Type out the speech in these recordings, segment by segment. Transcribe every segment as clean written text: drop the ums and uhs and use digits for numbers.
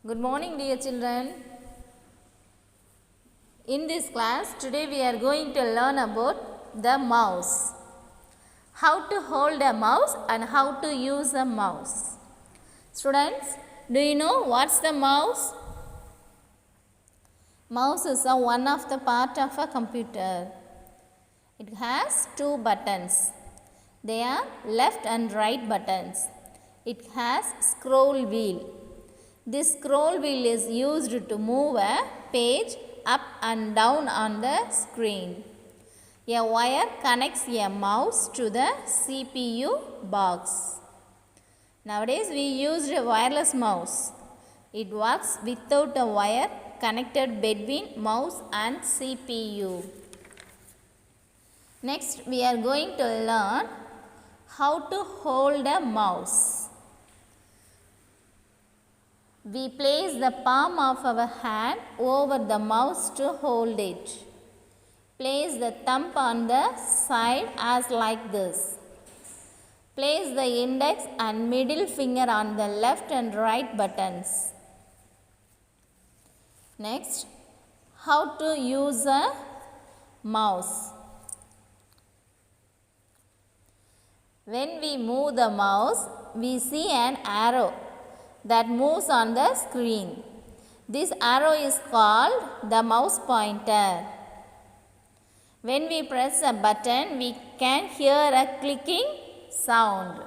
Good morning, dear children. In this class, today we are going to learn about the mouse. How to hold a mouse and how to use a mouse. Students, do you know what's the mouse? Mouse is one of the part of a computer. It has two buttons. They are left and right buttons. It has scroll wheel. This scroll wheel is used to move a page up and down on the screen. A wire connects a mouse to the CPU box. Nowadays we use a wireless mouse. It works without a wire connected between mouse and CPU. Next we are going to learn how to hold a mouse. We place the palm of our hand over the mouse to hold it. Place the thumb on the side as like this. Place the index and middle finger on the left and right buttons. Next, how to use a mouse. When we move the mouse, we see an arrow that moves on the screen. This arrow is called the mouse pointer. When we press a button, we can hear a clicking sound.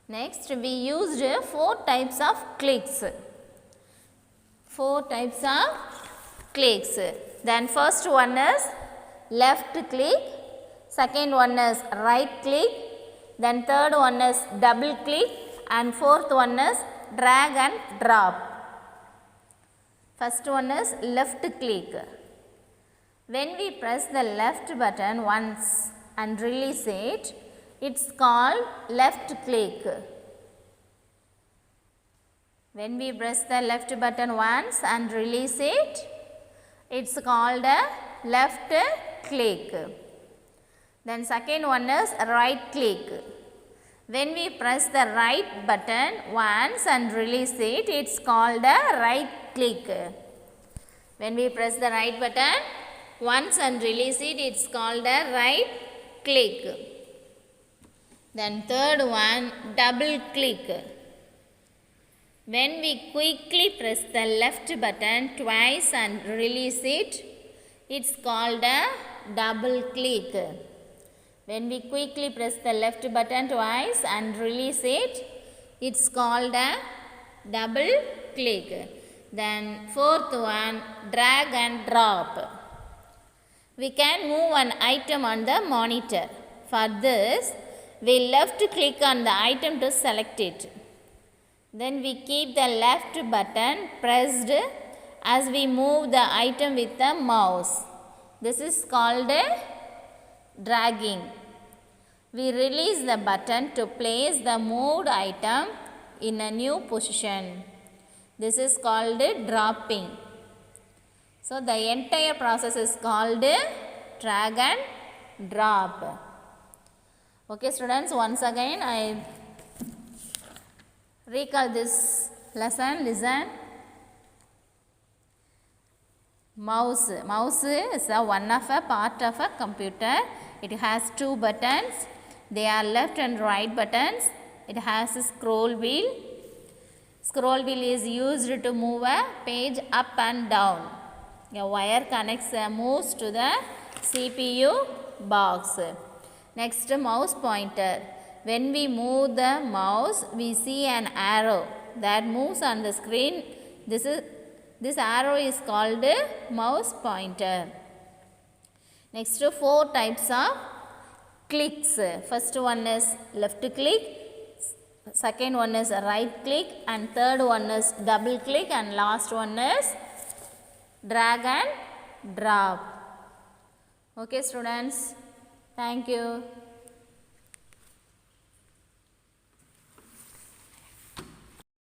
Next, we used 4 types of clicks. 4 types of clicks. Then first one is left click, second one is right click, then third one is double click, and fourth one is drag and drop. First one is left click. When we press the left button once and release it, it's called left click. When we press the left button once and release it, it's called a left click. Then second one is right click. When we press the right button once and release it, it's called a right click. When we press the right button once and release it, it's called a right click. Then third one, double click. When we quickly press the left button twice and release it, it's called a double click. When we quickly press the left button twice and release it, it's called a double click. Then fourth one, drag and drop. We can move an item on the monitor. For this, we left click on the item to select it. Then we keep the left button pressed as we move the item with the mouse. This is called dragging. We release the button to place the moved item in a new position. This is called dropping. So the entire process is called drag and drop. Okay students, once again I recall this lesson. Listen. Mouse. Mouse is one of a part of a computer. It has 2 buttons. They are left and right buttons. It has a scroll wheel. Scroll wheel is used to move a page up and down. A wire connects a mouse to the CPU box. Next, mouse pointer. When we move the mouse, we see an arrow that moves on the screen. This arrow is called mouse pointer. Next, 4 types of clicks. First one is left click, second one is right click, and third one is double click, and last one is drag and drop. Okay students, thank you.